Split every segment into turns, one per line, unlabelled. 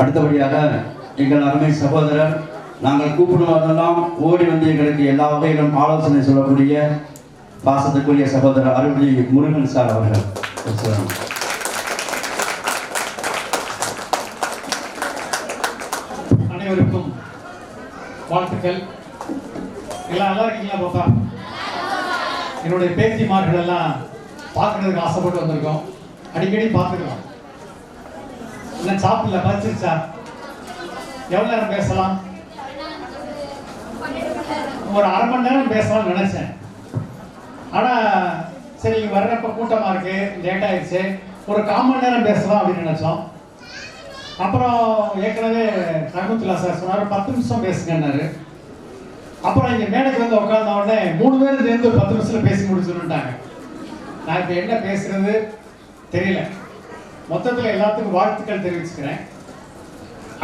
அடுத்தபடியாக எங்கள் அருமை சகோதரர் நாங்கள் கூப்பிடுவதெல்லாம் ஓடி வந்து எங்களுக்கு எல்லா வகையிலும் ஆலோசனை சொல்லக்கூடிய பாசத்துக்குரிய சகோதரர் அருள்ஜி முருகன் சார் அவர்கள்.
அனைவருக்கும் வாழ்த்துக்கள். எல்லாம் நல்லா இருக்கீங்களா பாப்பா? என்னுடைய பேத்திமார்கள் எல்லாம் பார்க்கறதுக்கு ஆசைப்பட்டு வந்திருக்கோம். அடிக்கடி பார்த்துக்கலாம். என்ன சாப்பிடல, பறிச்சிருச்சா? எவ்வளோ நேரம் பேசலாம்? ஒரு அரை மணி நேரம் பேசலாம்னு நினைச்சேன். ஆனால் சரி வர்றப்ப கூட்டமாக இருக்கு, லேட் ஆயிடுச்சு, ஒரு 1/4 மணி நேரம் பேசலாம் அப்படின்னு நினைச்சோம். அப்புறம் ஏற்கனவே ரஹமத்துல்லா சார் சொன்னார் 10 நிமிஷம் பேசுங்கன்னாரு. அப்புறம் இங்கே மேடைக்கு வந்து உட்கார்ந்த உடனே 3 பேரும் சேர்ந்து ஒரு 10 நிமிஷத்தில் பேசி முடிச்சுட்டாங்க. நான் இப்போ என்ன பேசுறது தெரியல. மொத்தத்தில் எல்லாத்துக்கும் வாழ்த்துக்கள் தெரிவிச்சுக்கிறேன்.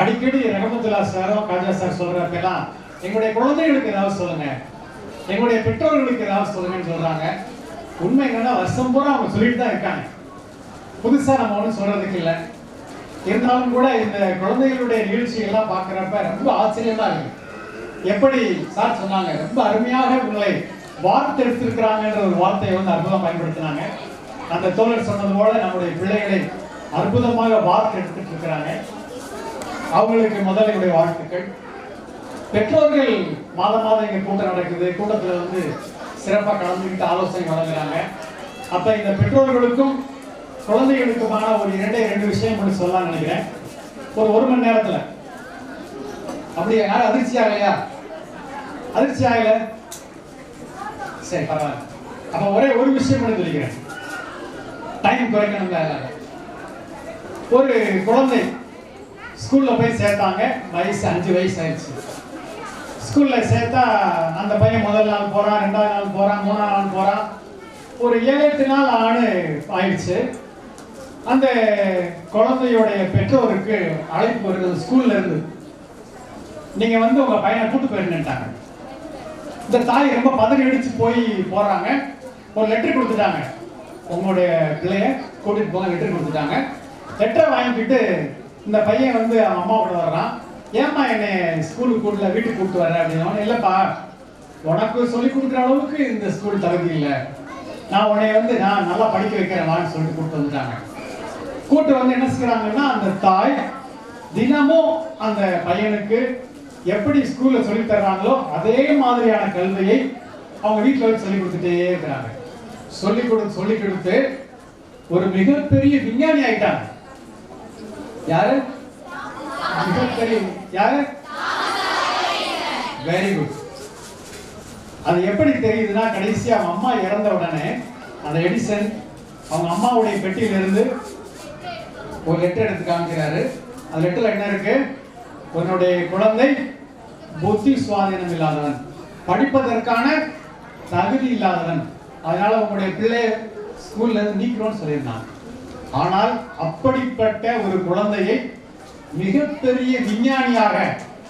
அடிக்கடி ரஹமத்துல்லா சாரும் காஜா சார் சொல்றப்பெல்லாம் எங்களுடைய குழந்தைகளுக்கு ஏதாவது சொல்லுங்க, எங்களுடைய பெற்றோர்களுக்கு ஏதாவது சொல்லுங்கன்னு சொல்றாங்க. உண்மை என்னன்னா வருஷம் பூரா அவங்க சொல்லிட்டு தான் இருக்காங்க. புதுசா நம்ம ஒன்றும் சொல்றதுக்கு இல்லை. இருந்தாலும் கூட இந்த குழந்தைகளுடைய நிகழ்ச்சிகள்லாம் பார்க்குறப்ப ரொம்ப ஆச்சரியமா இருக்கு. எப்படி சார் சொன்னாங்க, ரொம்ப அருமையாக உங்களை வார்த்தை எடுத்திருக்கிறாங்கன்ற ஒரு வார்த்தையை வந்து அற்புதம் பயன்படுத்தினாங்க. அந்த தோழர் சொன்னது போல நம்முடைய பிள்ளைகளை அற்புதமாக வார்த்தை எடுத்துட்டு இருக்கிறாங்க. அவங்களுக்கு முதல்ல என்னுடைய வாழ்த்துக்கள். பெற்றோர்கள் மாதம் மாதம் இங்கே கூட்டம் நடக்குது. கூட்டத்தில் வந்து சிறப்பாக கலந்துக்கிட்டு ஆலோசனை வழங்குறாங்க. அப்போ இந்த பெற்றோர்களுக்கும் குழந்தைகளுக்குமான ஒரு 2 விஷயம் மட்டும் சொல்லலாம் நினைக்கிறேன். ஒரு 1 மணி நேரத்தில் அப்படியே யாரும் அதிர்ச்சி ஆகலையா? அதிர்ச்சி ஆகல? சரி பரவாயில்ல. அப்போ ஒரே ஒரு விஷயம் மட்டும் சொல்லிக்கிறேன், டைம் குறைக்கணும்ல. ஒரு குழந்தை ஸ்கூல்ல போய் சேர்த்தாங்க. வயசு 5 வயசு ஆயிடுச்சு. ஸ்கூல்ல சேர்த்தா அந்த பையன் முதல் நாள் போறான், 2வது நாள் போறான், 3வது நாள் போறான். ஒரு 7-8 நாள் ஆயிடுச்சு. அந்த குழந்தையோடைய பெற்றோருக்கு அழைப்பு வருது ஸ்கூல்ல இருந்து, நீங்க வந்து உங்க பையனை கூட்டு போயிருந்துட்டாங்க. இந்த தாய் ரொம்ப பதறி அடிச்சு போய் போறாங்க. ஒரு லெட்டர் கொடுத்துட்டாங்க, உங்களுடைய பிள்ளைய கூட்டிட்டு போக லெட்டர் கொடுத்துட்டாங்க. லெட்டரை வாங்கிக்கிட்டு இந்த பையன் வந்து அவன் அம்மா கூட வர்றான். ஏம்மா என்னை ஸ்கூலுக்கு கூட்டல, வீட்டுக்கு கூப்பிட்டு வர்றேன் அப்படின்னு. இல்லப்பா, உனக்கு சொல்லி கொடுக்குற அளவுக்கு இந்த ஸ்கூல் தகுதி இல்லை, நான் உன்னை வந்து நான் நல்லா படிக்க வைக்கிறேன் வான்னு சொல்லிட்டு கூப்பிட்டு வந்துட்டாங்க. கூட்டு வந்து என்ன செய்யறாங்கன்னா, அந்த தாய் தினமும் அந்த பையனுக்கு எப்படி ஸ்கூல்ல சொல்லி தர்றாங்களோ அதே மாதிரியான கல்வியை அவங்க வீட்டில் வச்சு சொல்லி கொடுத்துட்டே இருக்கிறாங்க. சொல்லி கொடுத்து ஒரு மிகப்பெரிய விஞ்ஞானி ஆயிட்டாங்க. யாரு? மிகப்பெரிய யாரு? Very good. அது எப்படி தெரியுதுன்னா, கடைசி அவங்க அம்மா இறந்த உடனே அந்த எடிசன் அவங்க அம்மாவுடைய பெட்டியிலிருந்து ஒரு லெட்டர் எடுத்து காமிக்கிறாரு. அந்த லெட்டர்ல என்ன இருக்கு? உன்னுடைய குழந்தை புத்தி சுவாதீனம் இல்லாதவன், படிப்பதற்கான தகுதி இல்லாதவன், அதனால உங்களுடைய பிள்ளை ஸ்கூல்ல இருந்து நீக்கிறோம்னு சொல்லியிருந்தாங்க. ஆனால் அப்படிப்பட்ட ஒரு குழந்தையை மிகப்பெரிய விஞ்ஞானியாக,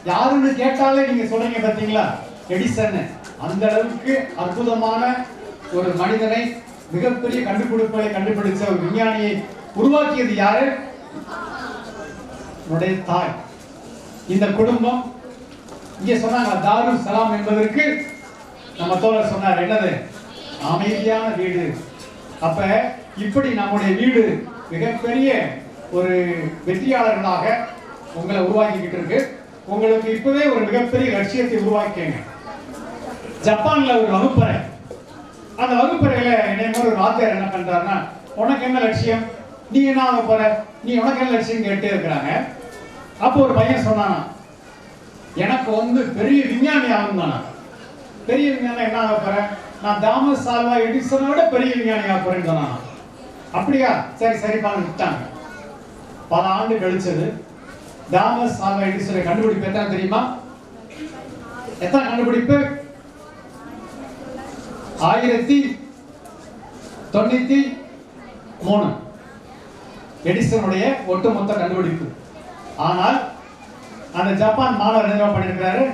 யாருன்னு கேட்டாலே நீங்க சொல்றீங்க பார்த்தீங்களா, எடிசன், அந்த அளவுக்கு அற்புதமான ஒரு மனிதனை, மிகப்பெரிய கண்டுபிடிப்புகளை கண்டுபிடிச்ச ஒரு விஞ்ஞானியை உருவாக்கியது யாரு? உன்னுடைய தாய். இந்த குடும்பம் இங்கே சொன்னாங்க தாருல் சலாம் என்பதற்கு நம்ம தோழர் சொன்னார், என்னது? அமைதியான வீடு. அப்ப இப்படி நம்முடைய வீடு மிகப்பெரிய ஒரு வெற்றியாளர்களாக உங்களை உருவாக்கிக்கிட்டு இருக்கு. உங்களுக்கு இப்பவே ஒரு மிகப்பெரிய லட்சியத்தை உருவாக்கிங்க. ஜப்பான்ல ஒரு வகுப்பறை, அந்த வகுப்பறையில என்னைய ஒரு வாத்தியார் என்ன பண்றாருன்னா, உனக்கு என்ன லட்சியம், நீ என்ன ஆக போற, நீ உனக்கு என்ன லட்சியம் கேட்டே இருக்கிறாங்க. அப்போ ஒரு பையன் சொன்னானா, எனக்கு வந்து பெரிய விஞ்ஞானி ஆகும் தானா. பெரிய விஞ்ஞானி என்ன ஆக போற, நான் தாமஸ் ஆல்வா எடிசனோட பெரிய விஞ்ஞானி ஆக போறேன்னு சொன்னானா. அப்படியா, சரி சரிப்பான்னு விட்டாங்க. பல ஆண்டு கழிச்சது. தாமஸ் ஆல்வா எடிசனை கண்டுபிடிப்பு எத்தனை தெரியுமா? எத்தனை கண்டுபிடிப்பு? 1093 எடிசனுடைய ஒட்டுமொத்த கண்டுபிடிப்பு. ஆனால் அந்த ஜப்பான் மாணவர் என்ன பண்ணிருக்கிறாரு?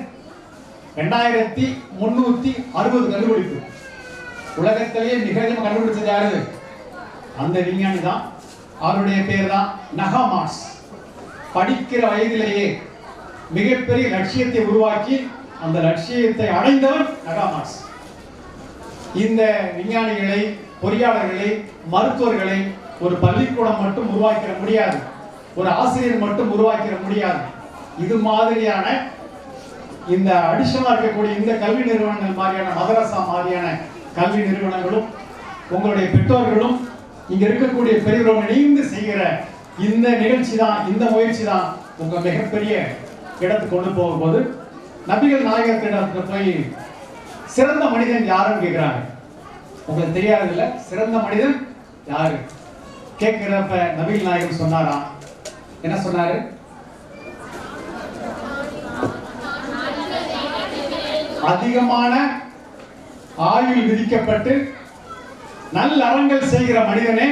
2360 கண்டுபிடிப்பு. உலகத்திலேயே மிக அதிகமாக கண்டுபிடிச்சது யாரு? அந்த விஞ்ஞானி தான். அவருடைய பேர் தான் நகாமாட்ஸ். படிக்கிற வயதிலேயே மிகப்பெரிய லட்சியத்தை உருவாக்கி அந்த லட்சியத்தை அடைந்தவன் நகா மார்க்ஸ். இந்த விஞ்ஞானிகளை, பொறியாளர்களை, மருத்துவர்களை ஒரு பள்ளிக்கூடம் மட்டும் உருவாக்கிட முடியாது, ஒரு ஆசிரியர் மட்டும் உருவாக்கிட முடியாது. இது மாதிரியான இந்த அடிஷனலா இருக்கக்கூடிய இந்த கல்வி நிறுவனங்கள் மாதிரியான மதரசா மாதிரியான கல்வி நிறுவனங்களும் உங்களுடைய பெற்றோர்களும் இங்க இருக்கக்கூடிய பெரியவர்களும் இணைந்து செய்கிற இந்த நிகழ்ச்சி தான், இந்த முயற்சி தான் உங்க மிகப்பெரிய இடத்துக்கு கொண்டு போகும்போது நபிகள் நாயகத்திடத்துல போய் சிறந்த மனிதன் யாருன்னு கேட்கிறாங்க. உங்களுக்கு தெரியாது இல்ல, சிறந்த மனிதன் யாரு கேட்கிறப்ப நபிகள் நாயகம் சொன்னாராம். என்ன சொன்னாரு? அதிகமான ஆயுள் விதிக்கப்பட்டு நல்ல அறங்கள் செய்கிற மனிதனே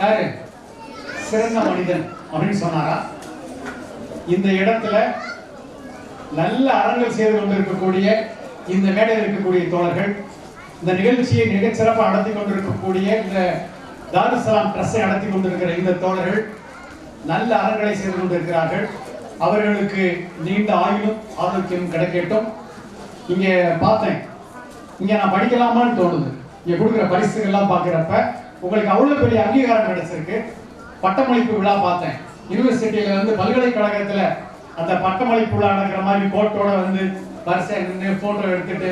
யாரு சிறந்த மனிதன் அப்படின்னு சொன்னாரா? இந்த இடத்துல நல்ல அறங்கள் செய்து கொண்டிருக்கக்கூடிய இந்த மேடையில் இருக்கக்கூடிய தோழர்கள், இந்த நிகழ்ச்சியை மிகச் சிறப்பாக நடத்தி கொண்டிருக்கக்கூடிய இந்த தாருசலாம் ட்ரஸ்டை நடத்தி கொண்டிருக்கிற இந்த தோழர்கள் நல்ல அறங்களை செய்து கொண்டிருக்கிறார்கள். அவர்களுக்கு நீண்ட ஆயுளும் ஆரோக்கியம் கிடைக்கட்டும். இங்க பார்த்தேன், இங்க நான் படிக்கலாமான்னு தோணுது. இங்க கொடுக்குற பரிசுகள்லாம் பார்க்கிறப்ப உங்களுக்கு அவ்வளவு பெரிய அங்கீகாரம் கிடைச்சிருக்கு. பட்டமளிப்பு விழா பார்த்தேன், யூனிவர்சிட்டியில வந்து பல்கலைக்கழகத்துல அந்த பட்டமளிப்பு விழா நடக்கிற மாதிரி கோட்டோட வந்து வரிசை நின்று போட்டோ எடுத்துட்டு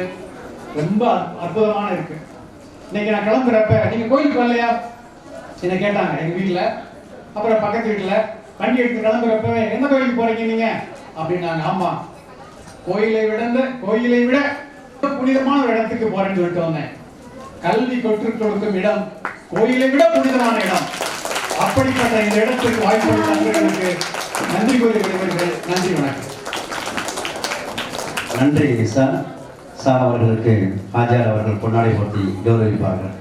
ரொம்ப அற்புதமான இருக்கு. இன்னைக்கு நான் கிளம்புறப்ப நீங்க கோயிலுக்கு வரலையா என்ன கேட்டாங்க எங்க வீட்டுல. அப்புறம் பக்கத்து வீட்டுல வண்டி எடுத்து கிளம்புறப்ப எந்த கோயிலுக்கு போறீங்க நீங்க அப்படின்னாங்க. ஆமா, கோயிலை விட புனிதமான ஒரு இடத்துக்கு போறேன்னு சொல்லிட்டு வந்தேன். கல்வி கற்றுக் கொடுக்கும் இடம் கோயிலை விட புனிதமான இடம். அப்படிப்பட்ட இந்த இடத்துக்கு வாய்ப்பு நண்பர்களுக்கு நன்றி கூறி விடுவீர்கள். நன்றி, வணக்கம்.
நன்றி சார். சார் அவர்களுக்கு ஆச்சார் அவர்கள் பொன்னாடை போட்டி கௌரவிப்பார்கள்.